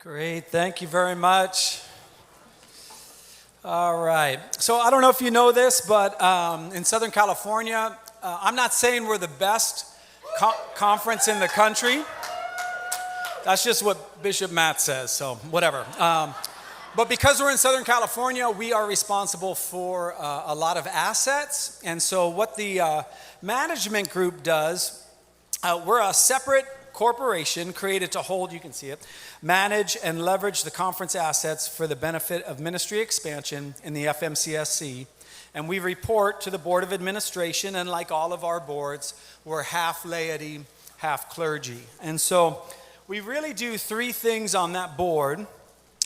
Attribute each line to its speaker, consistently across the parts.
Speaker 1: Great, thank you very much. All right, so I don't know if you know this, but in Southern California, I'm not saying we're the best conference in the country. That's just what Bishop Matt says, so whatever. But because we're in Southern California, we are responsible for a lot of assets. And so what the management group does, we're a separate corporation created to hold, you can see it, manage and leverage the conference assets for the benefit of ministry expansion in the FMCSC. And we report to the Board of Administration, and like all of our boards, we're half laity, half clergy. And so we really do three things on that board.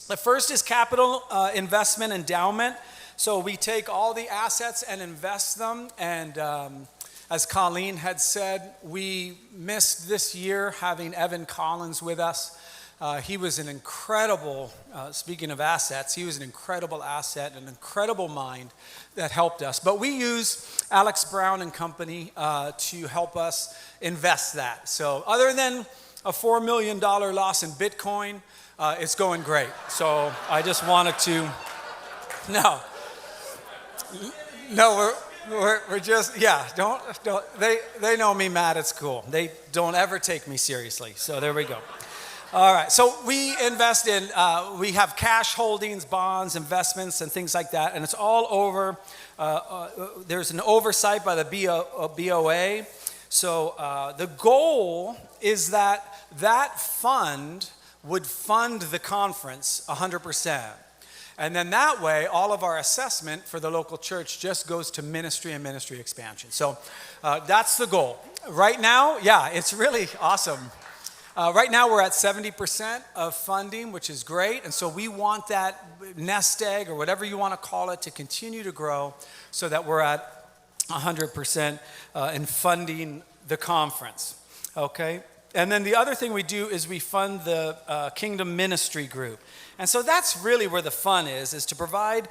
Speaker 1: The first is capital investment endowment. So we take all the assets and invest them, and as Colleen had said, we missed this year having Evan Collins with us. He was an incredible, speaking of assets, he was an incredible asset, an incredible mind that helped us. But we use Alex Brown and Company to help us invest that. So other than a $4 million loss in Bitcoin, it's going great. So I just wanted to, no, we're just, yeah, don't, they know me, Matt, it's cool. They don't ever take me seriously, so there we go. All right, so we invest in, we have cash holdings, bonds, investments, and things like that, and it's all over, there's an oversight by the BOA. So the goal is that fund would fund the conference 100%. And then that way, all of our assessment for the local church just goes to ministry and ministry expansion. So that's the goal. Right now, yeah, it's really awesome. Right now, we're at 70% of funding, which is great. And so we want that nest egg, or whatever you want to call it, to continue to grow so that we're at 100% in funding the conference. Okay? And then the other thing we do is we fund the Kingdom Ministry Group. And so that's really where the fun is to provide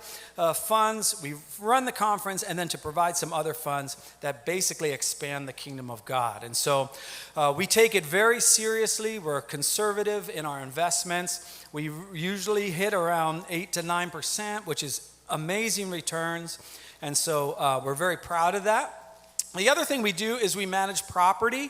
Speaker 1: funds. We run the conference, and then to provide some other funds that basically expand the kingdom of God. And so we take it very seriously. We're conservative in our investments. We usually hit around 8 to 9%, which is amazing returns. And so we're very proud of that. The other thing we do is we manage property.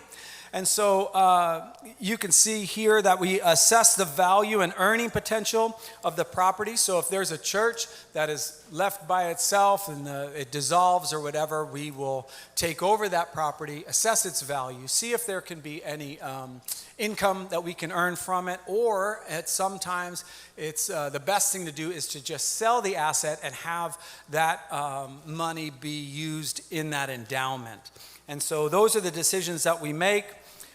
Speaker 1: And so you can see here that we assess the value and earning potential of the property. So if there's a church that is left by itself and it dissolves or whatever, we will take over that property, assess its value, see if there can be any income that we can earn from it, or sometimes it's the best thing to do is to just sell the asset and have that money be used in that endowment. And so those are the decisions that we make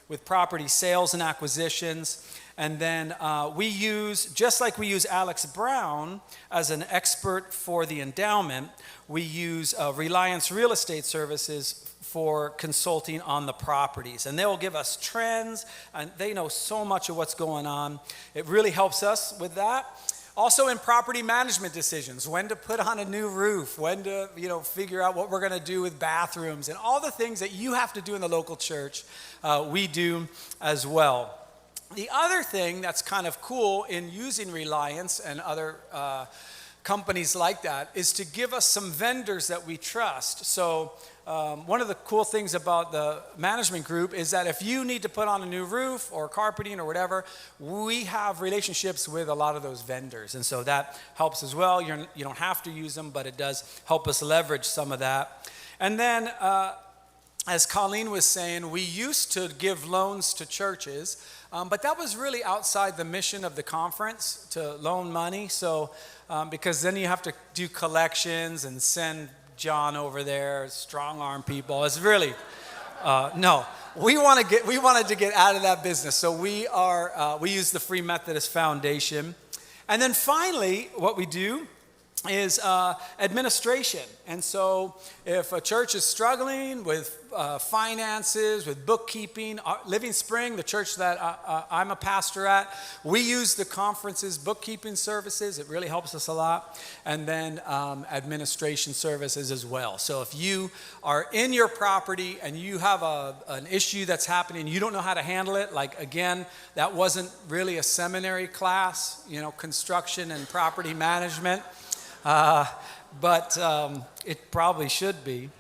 Speaker 1: with property sales and acquisitions. And then we use, just like we use Alex Brown as an expert for the endowment, we use Reliance Real Estate Services for consulting on the properties. And they will give us trends, and they know so much of what's going on. It really helps us with that. Also in property management decisions, when to put on a new roof, when to figure out what we're going to do with bathrooms, and all the things that you have to do in the local church, we do as well. The other thing that's kind of cool in using Reliance and other companies like that is to give us some vendors that we trust. So one of the cool things about the management group is that if you need to put on a new roof or carpeting or whatever, we have relationships with a lot of those vendors. And so that helps as well. You don't have to use them, but it does help us leverage some of that. And then, as Colleen was saying, we used to give loans to churches, but that was really outside the mission of the conference to loan money. So because then you have to do collections and send John over there, strong arm people. It's really, no. We wanted to get out of that business. So we use the Free Methodist Foundation. And then finally, what we do is administration. And so if a church is struggling with finances, with bookkeeping, Living Spring, the church that I'm a pastor at, we use the conferences, bookkeeping services. It really helps us a lot. And then administration services as well. So if you are in your property and you have an issue that's happening, you don't know how to handle it, like again, that wasn't really a seminary class, construction and property management. But it probably should be.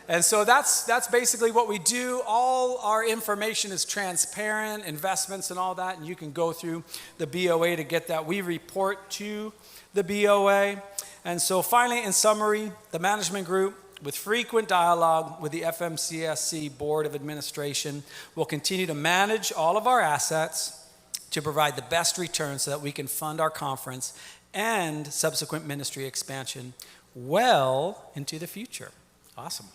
Speaker 1: And so that's basically what we do. All our information is transparent, investments and all that, and you can go through the BOA to get that. We report to the BOA. And so finally, in summary, the management group, with frequent dialogue with the FMCSC Board of Administration, will continue to manage all of our assets to provide the best return so that we can fund our conference and subsequent ministry expansion well into the future. Awesome.